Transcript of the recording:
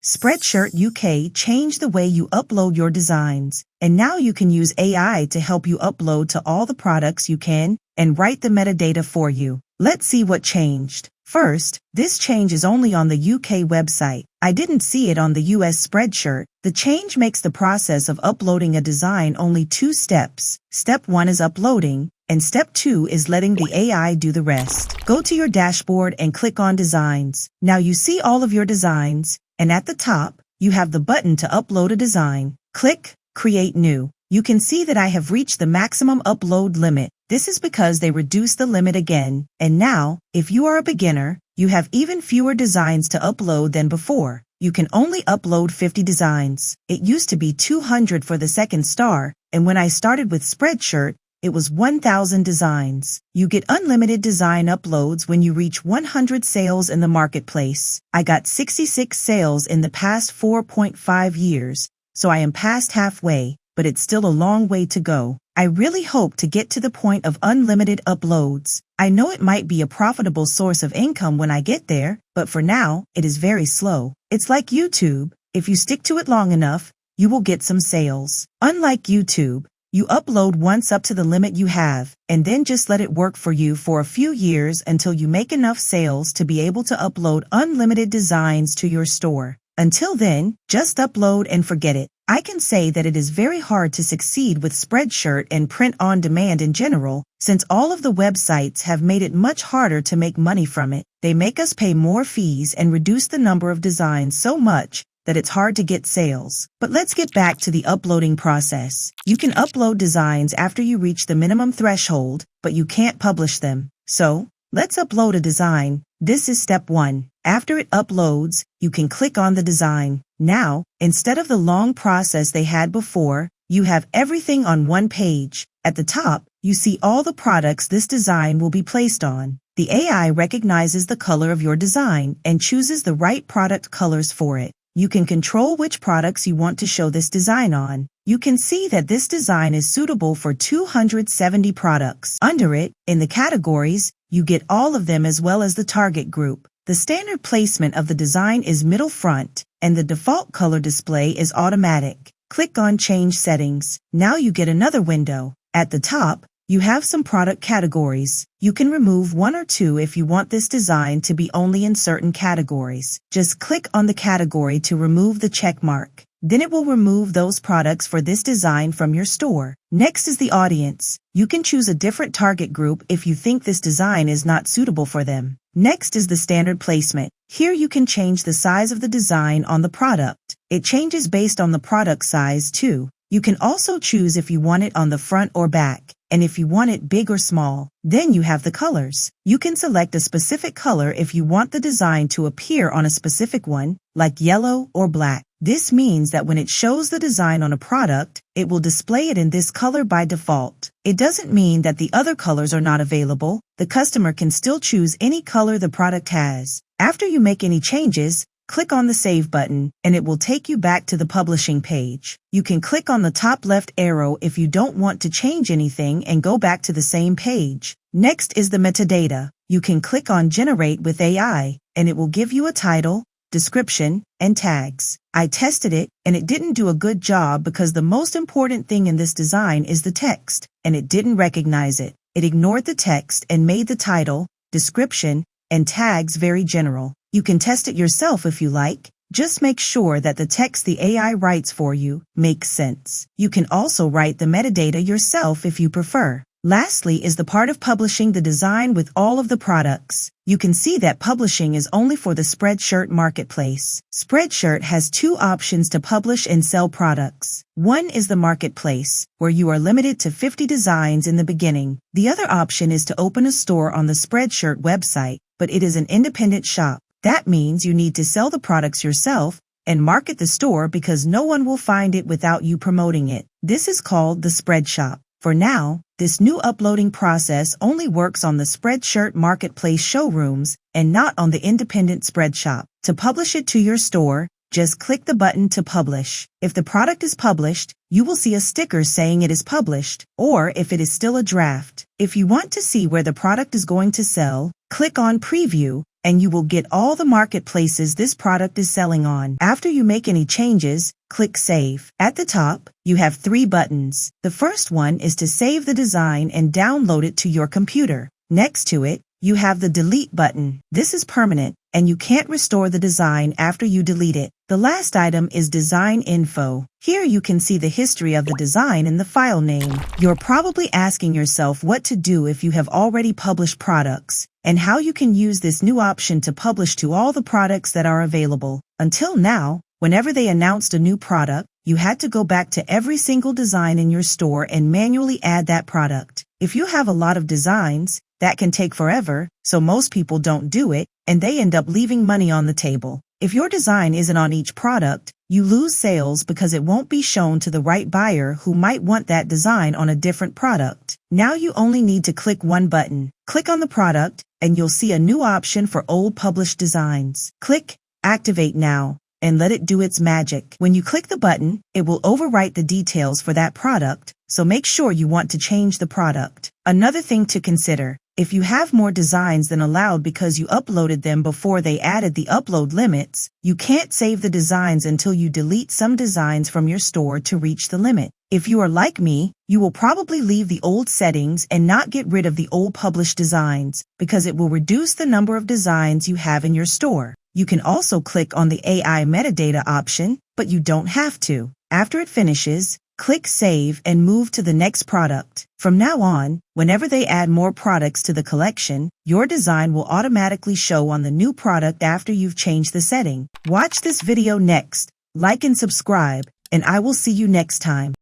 Spreadshirt UK changed the way you upload your designs, and now you can use AI to help you upload to all the products you can and write the metadata for you. Let's see what changed. First, this change is only on the UK website. I didn't see it on the US Spreadshirt. The change makes the process of uploading a design only 2 steps. Step 1 is uploading, and step 2 is letting the AI do the rest. Go to your dashboard and click on Designs. Now you see all of your designs, and at the top, you have the button to upload a design. Click Create New. You can see that I have reached the maximum upload limit. This is because they reduced the limit again, and now, if you are a beginner, you have even fewer designs to upload than before. You can only upload 50 designs. It used to be 200 for the second star, and when I started with Spreadshirt, it was 1,000 designs. You get unlimited design uploads when you reach 100 sales in the marketplace. I got 66 sales in the past 4.5 years, so I am past halfway, but it's still a long way to go. I really hope to get to the point of unlimited uploads. I know it might be a profitable source of income when I get there, but for now, it is very slow. It's like YouTube. If you stick to it long enough, you will get some sales. Unlike YouTube, you upload once up to the limit you have, and then just let it work for you for a few years until you make enough sales to be able to upload unlimited designs to your store. Until then, just upload and forget it. I can say that it is very hard to succeed with Spreadshirt and print on demand in general, since all of the websites have made it much harder to make money from it. They make us pay more fees and reduce the number of designs so much that it's hard to get sales. But let's get back to the uploading process. You can upload designs after you reach the minimum threshold, but you can't publish them. So, let's upload a design. This is step 1. After it uploads, you can click on the design. Now, instead of the long process they had before, you have everything on one page. At the top, you see all the products this design will be placed on. The AI recognizes the color of your design and chooses the right product colors for it. You can control which products you want to show this design on. You can see that this design is suitable for 270 products. Under it, in the categories, you get all of them as well as the target group. The standard placement of the design is middle front, and the default color display is automatic. Click on Change Settings. Now you get another window. At the top, you have some product categories. You can remove 1 or 2 if you want this design to be only in certain categories. Just click on the category to remove the check mark. Then it will remove those products for this design from your store. Next is the audience. You can choose a different target group if you think this design is not suitable for them. Next is the standard placement. Here you can change the size of the design on the product. It changes based on the product size too. You can also choose if you want it on the front or back, and if you want it big or small. Then you have the colors. You can select a specific color if you want the design to appear on a specific one, like yellow or black. This means that when it shows the design on a product, it will display it in this color by default. It doesn't mean that the other colors are not available. The customer can still choose any color the product has. After you make any changes, click on the Save button, and it will take you back to the publishing page. You can click on the top left arrow if you don't want to change anything and go back to the same page. Next is the metadata. You can click on Generate with AI, and it will give you a title, description, and tags. I tested it, and it didn't do a good job because the most important thing in this design is the text, and it didn't recognize it. It ignored the text and made the title, description, and tags very general. You can test it yourself if you like. Just make sure that the text the AI writes for you makes sense. You can also write the metadata yourself if you prefer. Lastly is the part of publishing the design with all of the products. You can see that publishing is only for the Spreadshirt marketplace. Spreadshirt has 2 options to publish and sell products. One is the marketplace, where you are limited to 50 designs in the beginning. The other option is to open a store on the Spreadshirt website, but it is an independent shop. That means you need to sell the products yourself and market the store because no one will find it without you promoting it. This is called the Spread Shop. For now, this new uploading process only works on the Spreadshirt marketplace showrooms and not on the independent Spread Shop. To publish it to your store, just click the button to publish. If the product is published, you will see a sticker saying it is published, or if it is still a draft. If you want to see where the product is going to sell, click on Preview, and you will get all the marketplaces this product is selling on. After you make any changes, click Save. At the top, you have 3 buttons. The first one is to save the design and download it to your computer. Next to it, you have the Delete button. This is permanent, and you can't restore the design after you delete it. The last item is Design Info. Here you can see the history of the design and the file name. You're probably asking yourself what to do if you have already published products, and how you can use this new option to publish to all the products that are available. Until now, whenever they announced a new product, you had to go back to every single design in your store and manually add that product. If you have a lot of designs, that can take forever, so most people don't do it, and they end up leaving money on the table. If your design isn't on each product, you lose sales because it won't be shown to the right buyer who might want that design on a different product. Now you only need to click one button. Click on the product, and you'll see a new option for old published designs. Click Activate Now, and let it do its magic. When you click the button, it will overwrite the details for that product, so make sure you want to change the product. Another thing to consider: if you have more designs than allowed because you uploaded them before they added the upload limits, you can't save the designs until you delete some designs from your store to reach the limit. If you are like me, you will probably leave the old settings and not get rid of the old published designs, because it will reduce the number of designs you have in your store. You can also click on the AI metadata option, but you don't have to. After it finishes, click Save and move to the next product. From now on, whenever they add more products to the collection, your design will automatically show on the new product after you've changed the setting. Watch this video next, like and subscribe, and I will see you next time.